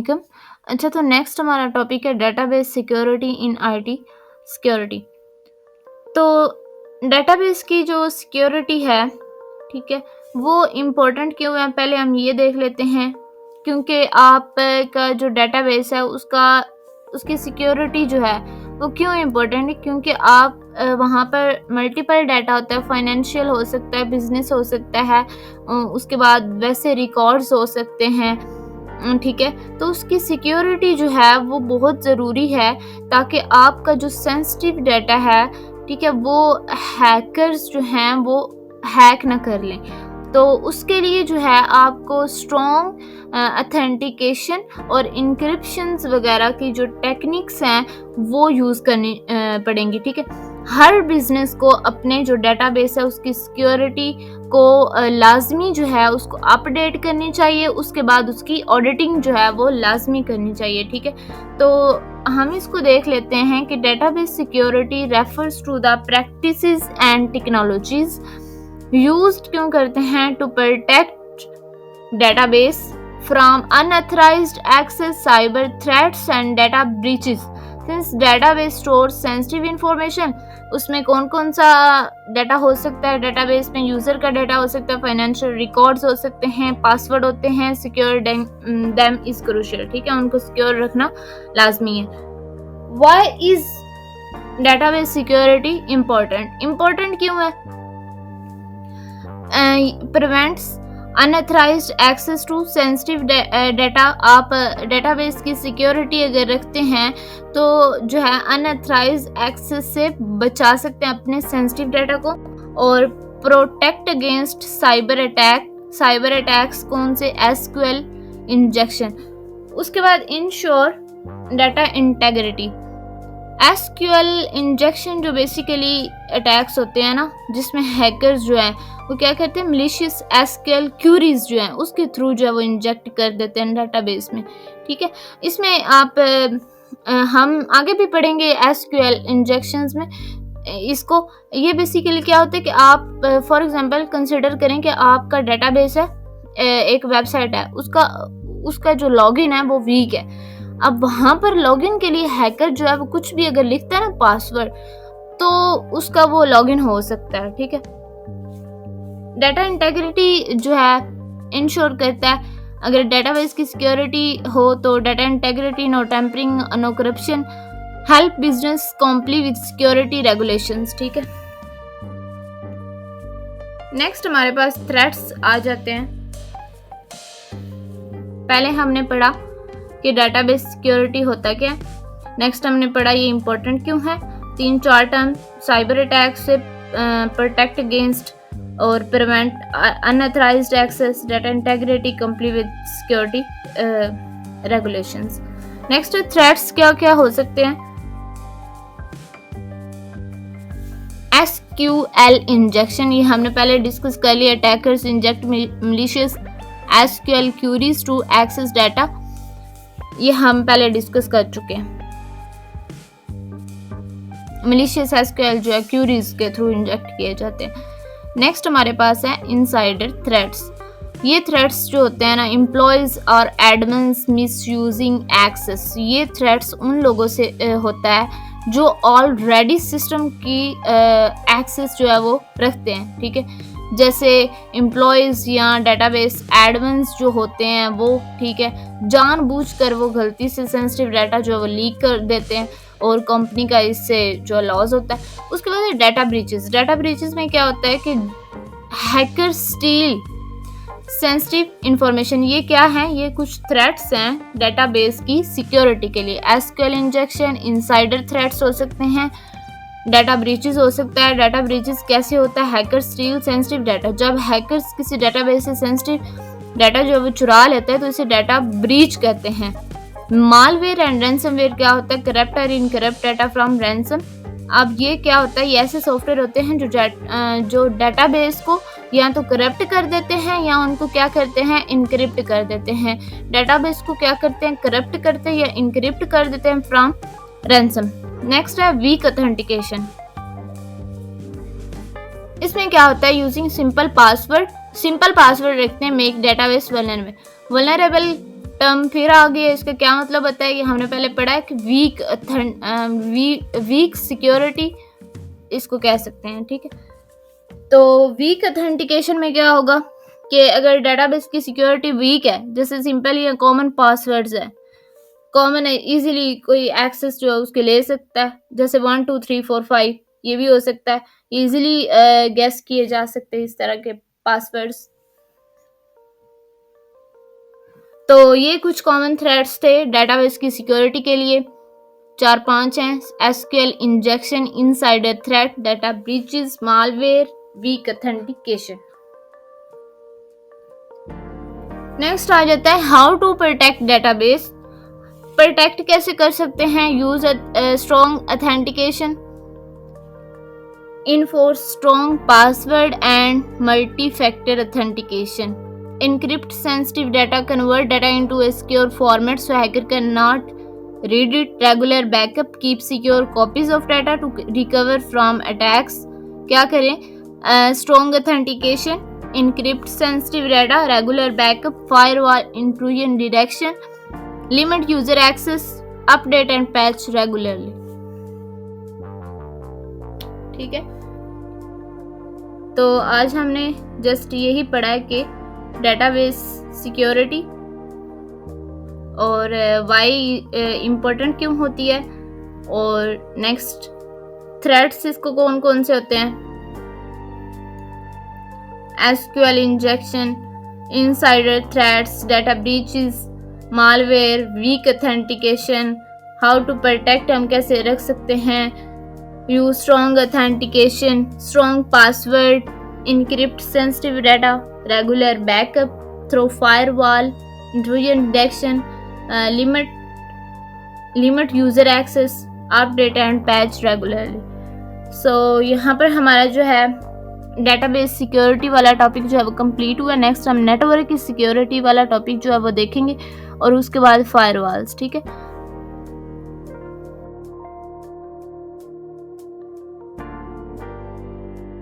वालेकुम। अच्छा, तो नेक्स्ट हमारा टॉपिक है database security in IT security. तो डेटाबेस की जो सिक्योरिटी है, ठीक है, वो इम्पोर्टेंट क्यों है, पहले हम ये देख लेते हैं। क्योंकि आप का जो डेटाबेस है उसकी सिक्योरिटी जो है वो क्यों इम्पोर्टेंट है, क्योंकि आप वहाँ पर मल्टीपल डाटा होता है, फाइनेंशियल हो सकता है, बिजनेस हो सकता है, उसके बाद वैसे रिकॉर्ड्स हो सकते हैं, ठीक है। तो उसकी सिक्योरिटी जो है वो बहुत ज़रूरी है, ताकि आपका जो सेंसिटिव डाटा है, ठीक है, वो हैकर्स जो हैं वो हैक ना कर लें। तो उसके लिए जो है आपको स्ट्रॉन्ग ऑथेंटिकेशन और इंक्रिप्शंस वगैरह की जो टेक्निक्स हैं वो यूज़ करनी पड़ेंगी, ठीक है। हर बिजनेस को अपने जो डेटाबेस है उसकी सिक्योरिटी को लाजमी जो है उसको अपडेट करनी चाहिए, उसके बाद उसकी ऑडिटिंग जो है वो लाजमी करनी चाहिए, ठीक है। तो हम इसको देख लेते हैं कि database security refers to the practices and technologies used क्यों करते हैं to protect database from unauthorised access, cyber threats and data breaches. Since database store sensitive information, उसमें कौन कौन सा डाटा हो सकता है, डेटाबेस में यूजर का डाटा हो सकता है, फाइनेंशियल रिकॉर्ड्स हो सकते हैं, पासवर्ड होते हैं, सिक्योर देम इज क्रूशियल, ठीक है, उनको सिक्योर रखना लाजमी है। Why is database security important क्यों है? Prevents unauthorised access to sensitive data. आप डेटाबेस की सिक्योरिटी अगर रखते हैं तो जो है अनऑथराइज्ड एक्सेस से बचा सकते हैं अपने सेंसिटिव डाटा को, और प्रोटेक्ट अगेंस्ट साइबर अटैक्स कौन से, एसक्यूएल इंजेक्शन। उसके बाद ensure data integrity. SQL injection जो बेसिकली अटैक्स होते हैं ना, जिसमें हैकर्स जो है वो क्या करते हैं, मलिशियस एसक्यूएल क्यूरीज जो है उसके थ्रू जो है वो इंजेक्ट कर देते हैं डेटाबेस में, ठीक है। इसमें आप हम आगे भी पढ़ेंगे एसक्यूएल इंजेक्शंस में। इसको ये बेसिकली क्या होता है कि आप फॉर एग्जांपल कंसिडर करें कि आपका डेटाबेस है, एक वेबसाइट है, उसका जो लॉगिन है वो वीक है। अब वहां पर लॉगिन के लिए हैकर जो है वो कुछ भी अगर लिखता है ना पासवर्ड, तो उसका वो लॉगिन हो सकता है, ठीक है। डाटा इंटेग्रिटी जो है इंश्योर करता है, अगर डेटाबेस की सिक्योरिटी हो तो data integrity, no tampering, no corruption, help business comply with security regulations, ठीक है। नेक्स्ट हमारे पास थ्रेट्स आ जाते हैं। पहले हमने पढ़ा कि डेटाबेस सिक्योरिटी होता क्या है, नेक्स्ट हमने पढ़ा ये इम्पोर्टेंट क्यों है, 3-4 टर्म, साइबर अटैक से प्रोटेक्ट अगेंस्ट और prevent unauthorised access, data integrity, comply with security regulations. Next threats क्या क्या हो सकते हैं। एसक्यूएल इंजेक्शन, ये हमने पहले डिस्कस कर लिया। Attackers inject malicious SQL queries to access data, ये हम पहले डिस्कस कर चुके हैं। मलिशियस एसक्यूएल जो है क्यूरीज के थ्रू इंजेक्ट किए जाते हैं। नेक्स्ट हमारे पास है इनसाइडर थ्रेट्स। ये थ्रेट्स जो होते हैं ना, एम्प्लॉयज और एडमिन्स मिसयूजिंग एक्सेस, ये थ्रेट्स उन लोगों से होता है जो ऑलरेडी सिस्टम की एक्सेस जो है वो रखते हैं, ठीक है। जैसे एम्प्लॉयज या डेटाबेस एडमिन्स जो होते हैं वो, ठीक है, जानबूझकर वो गलती से सेंसिटिव डाटा जो है वो लीक कर देते हैं और कंपनी का इससे जो लॉस होता है। उसके बाद डाटा ब्रीचेस में क्या होता है कि हैकर स्टील सेंसिटिव इंफॉर्मेशन। ये क्या है, ये कुछ थ्रेट्स हैं डेटाबेस की सिक्योरिटी के लिए। एसक्यूएल इंजेक्शन, इनसाइडर थ्रेट्स हो सकते हैं, डाटा ब्रीचेस हो सकता है। डाटा ब्रीचेस कैसे होता है, हैकर स्टील सेंसिटिव डाटा। जब हैकर्स किसी डेटाबेस से सेंसिटिव डाटा जो है वो चुरा लेता है तो इसे डाटा ब्रीच कहते हैं। मालवेयर एंड रैंसमवेयर क्या होता है, करप्ट और इनकरप्ट डाटा फ्रॉम रैंसम। अब ये क्या होता है, ये ऐसे सॉफ्टवेयर होते हैं जो डेटाबेस को या तो करप्ट कर देते हैं या उनको क्या करते हैं, इनक्रिप्ट कर देते हैं। डेटाबेस को क्या करते हैं, करप्ट करते हैं या इनक्रिप्ट कर देते हैं फ्रॉम रैंसम। नेक्स्ट है वीक ऑथेंटिकेशन। इसमें क्या होता है, यूजिंग सिंपल पासवर्ड रखते हैं, मेक डेटाबेस वल्नरेबल टर्म फिर आ गया, इसका क्या मतलब होता है कि हमने पहले पढ़ा है कि वीक सिक्योरिटी इसको कह सकते हैं, ठीक है। तो वीक ऑथेंटिकेशन में क्या होगा कि अगर डेटाबेस की सिक्योरिटी वीक है, जैसे सिंपली या कॉमन पासवर्ड्स है, कॉमन है, इजीली कोई एक्सेस जो है उसके ले सकता है, जैसे 1 2 3 4 5 ये भी हो सकता है, इजीली गेस किए जा सकते हैं इस तरह के पासवर्ड्स। तो ये कुछ कॉमन थ्रेड्स थे डेटाबेस की सिक्योरिटी के लिए, 4-5 हैं। SQL injection, insider threat, data breaches, malware, weak authentication. Next आ जाता है how to protect database. Protect कैसे कर सकते हैं? Use strong authentication, enforce strong password and multi-factor authentication, encrypt sensitive data, convert data into a secure format so hacker cannot read it, regular backup, keep secure copies of data to recover from attacks। क्या करें? strong authentication, encrypt sensitive data, regular backup, firewall intrusion detection, limit user access, update and patch regularly। ठीक है, तो आज हमने just यही पढ़ा है कि डेटाबेस सिक्योरिटी और वाई इम्पोर्टेंट क्यों होती है, और नेक्स्ट थ्रेड्स इसको कौन कौन से होते हैं, SQL injection, insider threads, data breaches, malware, weak authentication, how to protect हम कैसे रख सकते हैं, use strong authentication, strong password, encrypt sensitive data, regular backup through firewall, intrusion detection, limit user access, update and patch regularly। so यहाँ पर हमारा जो है डेटाबेस सिक्योरिटी वाला टॉपिक जो है वो कंप्लीट हुआ। नेक्स्ट हम नेटवर्क की सिक्योरिटी वाला टॉपिक जो है वो देखेंगे और उसके बाद फायरवॉल्स, ठीक है।